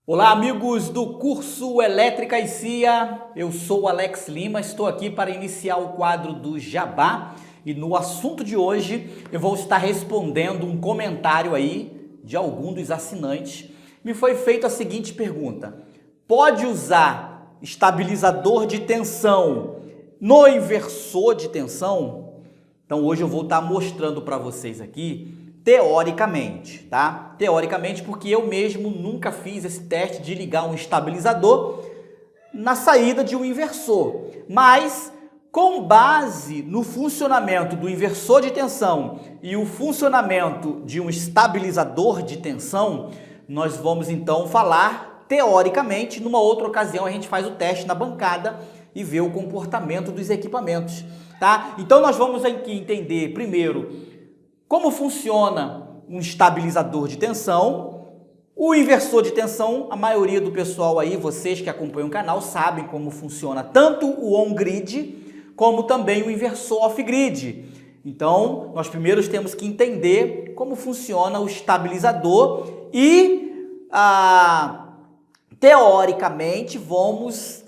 Olá, amigos do curso Elétrica e CIA, eu sou o Alex Lima, estou aqui para iniciar o quadro do Jabá e no assunto de hoje eu vou estar respondendo um comentário aí de algum dos assinantes. Me foi feita a seguinte pergunta: pode usar estabilizador de tensão no inversor de tensão? Então hoje eu vou estar mostrando para vocês aqui teoricamente, tá? Teoricamente, porque eu mesmo nunca fiz esse teste de ligar um estabilizador na saída de um inversor. Mas, com base no funcionamento do inversor de tensão e o funcionamento de um estabilizador de tensão, nós vamos então falar teoricamente. Numa outra ocasião a gente faz o teste na bancada e vê o comportamento dos equipamentos, tá? Então nós vamos aqui entender primeiro como funciona um estabilizador de tensão. O inversor de tensão, a maioria do pessoal aí, vocês que acompanham o canal, sabem como funciona tanto o on-grid como também o inversor off-grid. Então, nós primeiro temos que entender como funciona o estabilizador e, teoricamente, vamos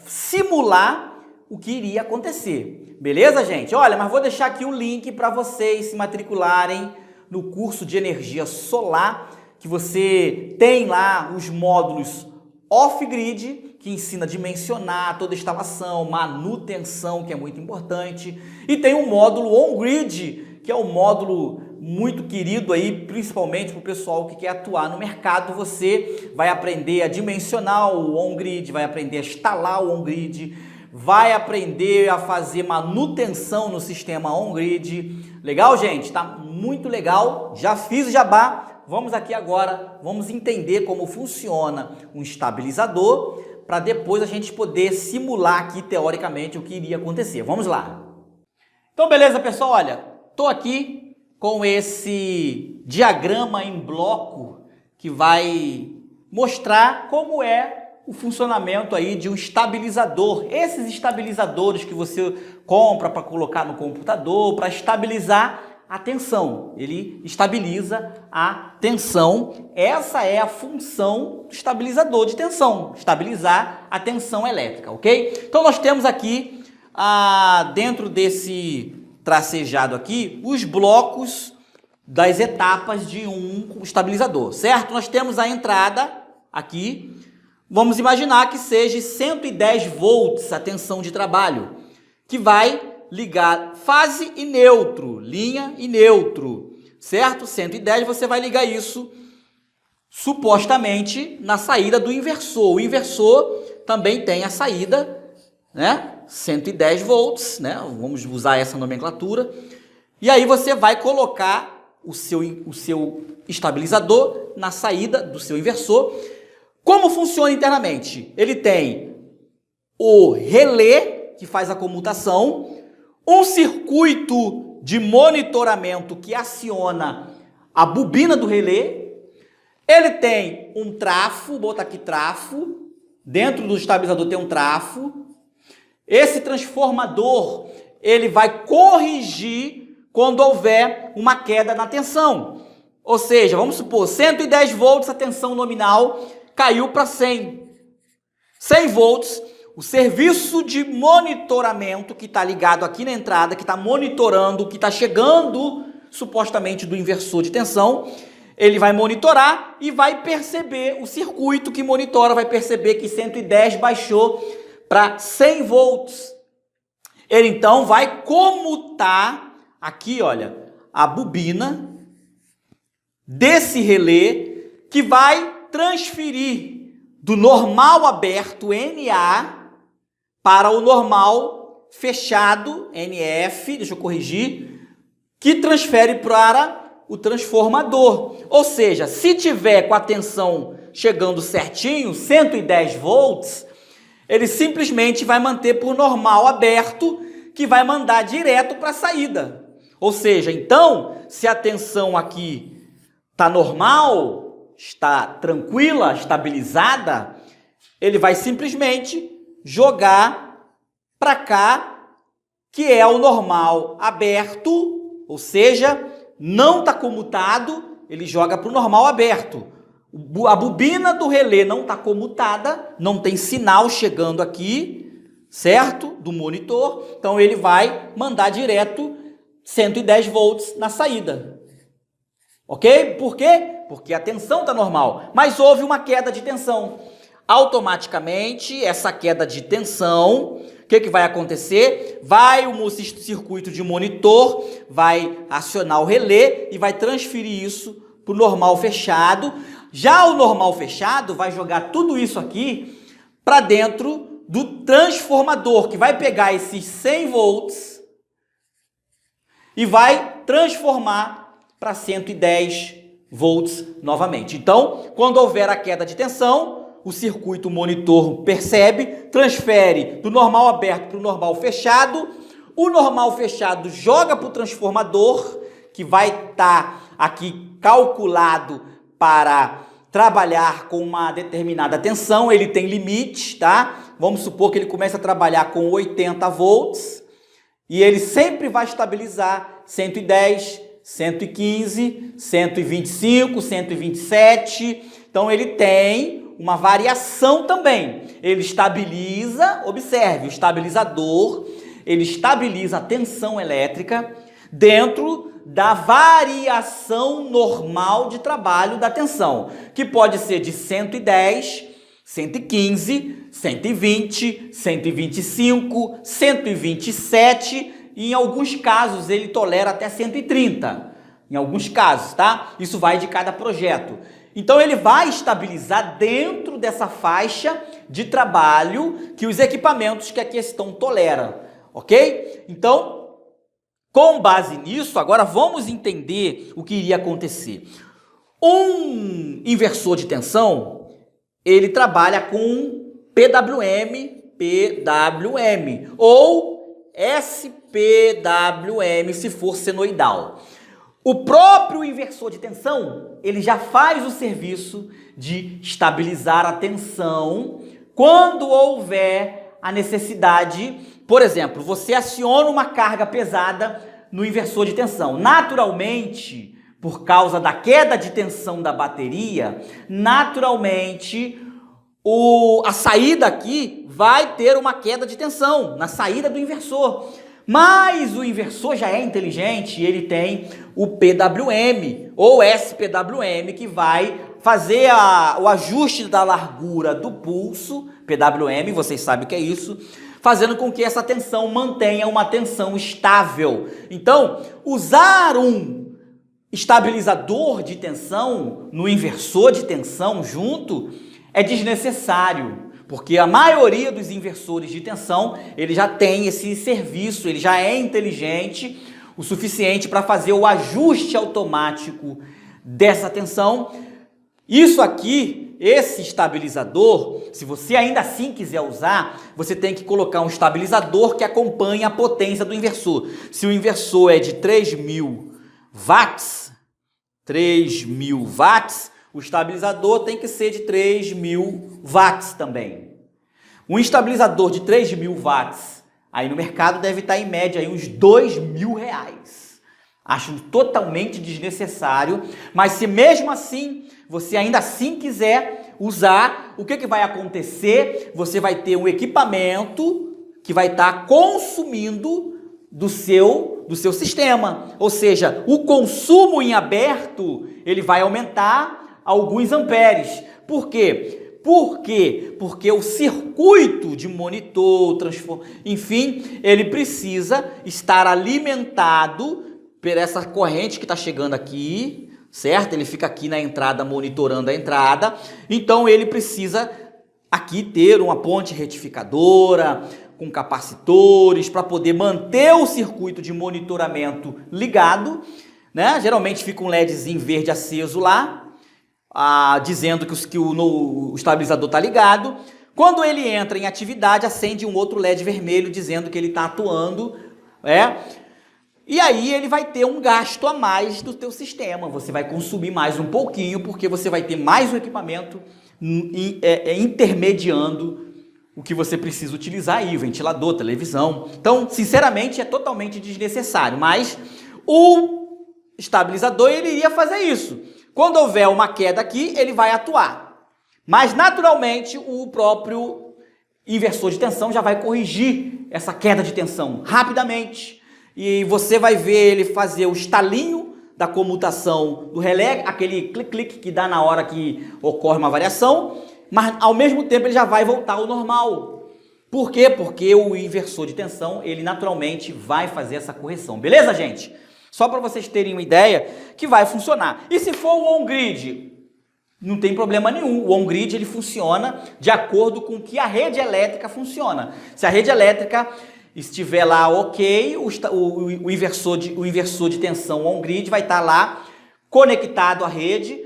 simular o que iria acontecer. Beleza, gente? Olha, mas vou deixar aqui o link para vocês se matricularem no curso de energia solar, que você tem lá os módulos off-grid, que ensina a dimensionar toda a instalação, manutenção, que é muito importante, e tem um módulo on-grid, que é um módulo muito querido aí, principalmente para o pessoal que quer atuar no mercado. Você vai aprender a dimensionar o on-grid, vai aprender a instalar o on-grid, vai aprender a fazer manutenção no sistema on-grid. Legal, gente? Tá muito legal. Já fiz o jabá. Vamos aqui agora, vamos entender como funciona um estabilizador para depois a gente poder simular aqui teoricamente o que iria acontecer. Vamos lá. Então, beleza, pessoal? Olha, tô aqui com esse diagrama em bloco que vai mostrar como é o funcionamento aí de um estabilizador. Esses estabilizadores que você compra para colocar no computador, para estabilizar a tensão. Ele estabiliza a tensão. Essa é a função do estabilizador de tensão, estabilizar a tensão elétrica, ok? Então nós temos aqui, dentro desse tracejado aqui, os blocos das etapas de um estabilizador, certo? Nós temos a entrada aqui. Vamos imaginar que seja 110 volts a tensão de trabalho, que vai ligar fase e neutro, linha e neutro, certo? 110, você vai ligar isso, supostamente, na saída do inversor. O inversor também tem a saída, né? 110 volts, né? Vamos usar essa nomenclatura. E aí você vai colocar o seu estabilizador na saída do seu inversor. Como funciona internamente? Ele tem o relé, que faz a comutação, um circuito de monitoramento que aciona a bobina do relé, ele tem um trafo, vou botar aqui trafo, dentro do estabilizador tem um trafo, esse transformador, ele vai corrigir quando houver uma queda na tensão, ou seja, vamos supor, 110 volts a tensão nominal, caiu para 100. 100 volts, o serviço de monitoramento que está ligado aqui na entrada, que está monitorando o que está chegando, supostamente, do inversor de tensão, ele vai monitorar e vai perceber, o circuito que monitora vai perceber que 110 baixou para 100 volts. Ele então vai comutar aqui, olha, a bobina desse relé que vai transferir do normal aberto NA para o normal fechado NF, deixa eu corrigir, que transfere para o transformador. Ou seja, se tiver com a tensão chegando certinho, 110 volts, ele simplesmente vai manter por normal aberto, que vai mandar direto para a saída. Ou seja, então, se a tensão aqui está normal, está tranquila, estabilizada, ele vai simplesmente jogar para cá, que é o normal aberto, ou seja, não está comutado, ele joga para o normal aberto. A bobina do relé não está comutada, não tem sinal chegando aqui, certo? Do monitor. Então ele vai mandar direto 110 volts na saída. Ok? Por quê? Porque a tensão está normal. Mas houve uma queda de tensão. Automaticamente, essa queda de tensão, o que vai acontecer? Vai o circuito de monitor, vai acionar o relé e vai transferir isso para o normal fechado. Já o normal fechado vai jogar tudo isso aqui para dentro do transformador, que vai pegar esses 100 volts e vai transformar para 110 volts novamente. Então, quando houver a queda de tensão, o circuito monitor percebe, transfere do normal aberto para o normal fechado. O normal fechado joga para o transformador, que vai estar aqui calculado para trabalhar com uma determinada tensão. Ele tem limite, tá? Vamos supor que ele comece a trabalhar com 80 volts e ele sempre vai estabilizar 110, 115, 125, 127. Então ele tem uma variação também. Ele estabiliza, observe, o estabilizador, ele estabiliza a tensão elétrica dentro da variação normal de trabalho da tensão, que pode ser de 110, 115, 120, 125, 127 e em alguns casos ele tolera até 130. Em alguns casos, tá? Isso vai de cada projeto. Então ele vai estabilizar dentro dessa faixa de trabalho que os equipamentos que aqui estão toleram, ok? Então, com base nisso, agora vamos entender o que iria acontecer. Um inversor de tensão, ele trabalha com PWM ou SPWM se for senoidal. O próprio inversor de tensão, ele já faz o serviço de estabilizar a tensão quando houver a necessidade. Por exemplo, você aciona uma carga pesada no inversor de tensão. Naturalmente, por causa da queda de tensão da bateria, naturalmente a saída aqui vai ter uma queda de tensão na saída do inversor. Mas o inversor já é inteligente, ele tem o PWM ou SPWM que vai fazer o ajuste da largura do pulso, PWM, vocês sabem o que é isso, fazendo com que essa tensão mantenha uma tensão estável. Então, usar um estabilizador de tensão no inversor de tensão junto é desnecessário. Porque a maioria dos inversores de tensão, ele já tem esse serviço, ele já é inteligente o suficiente para fazer o ajuste automático dessa tensão. Isso aqui, esse estabilizador, se você ainda assim quiser usar, você tem que colocar um estabilizador que acompanhe a potência do inversor. Se o inversor é de 3.000 watts, o estabilizador tem que ser de 3.000 watts também. Um estabilizador de 3.000 watts, aí no mercado deve estar em média aí uns R$2.000. Acho totalmente desnecessário, mas se mesmo assim, você ainda assim quiser usar, o que vai acontecer? Você vai ter um equipamento que vai estar consumindo do seu sistema. Ou seja, o consumo em aberto, ele vai aumentar alguns amperes. Por quê? Porque o circuito de monitor, enfim, ele precisa estar alimentado por essa corrente que está chegando aqui, certo? Ele fica aqui na entrada, monitorando a entrada. Então, ele precisa aqui ter uma ponte retificadora, com capacitores, para poder manter o circuito de monitoramento ligado, né? Geralmente fica um LEDzinho verde aceso lá, dizendo que o estabilizador está ligado. Quando ele entra em atividade, acende um outro LED vermelho dizendo que ele está atuando, e aí ele vai ter um gasto a mais do teu sistema. Você vai consumir mais um pouquinho, porque você vai ter mais um equipamento intermediando o que você precisa utilizar aí, ventilador, televisão. Então, sinceramente, é totalmente desnecessário, mas o estabilizador ele iria fazer isso. Quando houver uma queda aqui, ele vai atuar. Mas, naturalmente, o próprio inversor de tensão já vai corrigir essa queda de tensão rapidamente. E você vai ver ele fazer o estalinho da comutação do relé, aquele clique-clique que dá na hora que ocorre uma variação, mas ao mesmo tempo ele já vai voltar ao normal. Por quê? Porque o inversor de tensão, ele naturalmente vai fazer essa correção. Beleza, gente? Só para vocês terem uma ideia que vai funcionar. E se for o on-grid? Não tem problema nenhum. O on-grid ele funciona de acordo com que a rede elétrica funciona. Se a rede elétrica estiver lá ok, o inversor de tensão on-grid vai estar lá conectado à rede,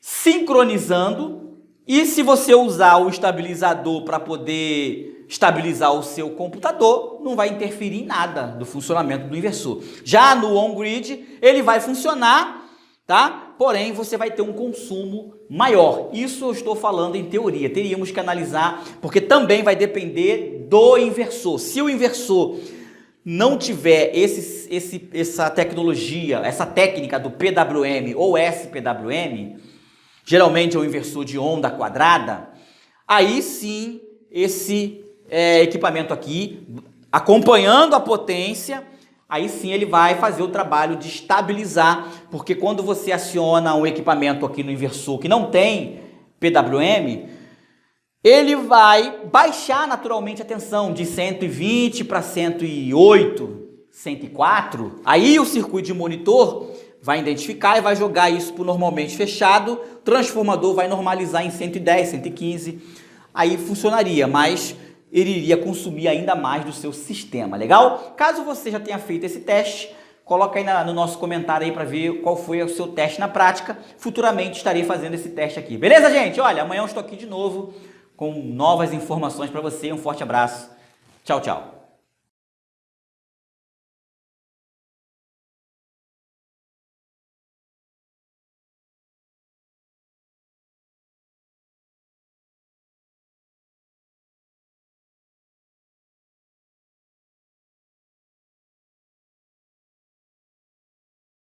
sincronizando. E se você usar o estabilizador para poder estabilizar o seu computador, não vai interferir em nada do funcionamento do inversor. Já no on-grid, ele vai funcionar, tá? Porém, você vai ter um consumo maior. Isso eu estou falando em teoria. Teríamos que analisar, porque também vai depender do inversor. Se o inversor não tiver essa tecnologia, essa técnica do PWM ou SPWM, geralmente é o inversor de onda quadrada, aí sim esse equipamento aqui, acompanhando a potência, aí sim ele vai fazer o trabalho de estabilizar, porque quando você aciona um equipamento aqui no inversor que não tem PWM, ele vai baixar naturalmente a tensão de 120 para 108, 104. Aí o circuito de monitor vai identificar e vai jogar isso para o normalmente fechado, o transformador vai normalizar em 110, 115, aí funcionaria, mas ele iria consumir ainda mais do seu sistema, legal? Caso você já tenha feito esse teste, coloca aí no nosso comentário aí para ver qual foi o seu teste na prática. Futuramente estarei fazendo esse teste aqui. Beleza, gente? Olha, amanhã eu estou aqui de novo com novas informações para você. Um forte abraço. Tchau, tchau.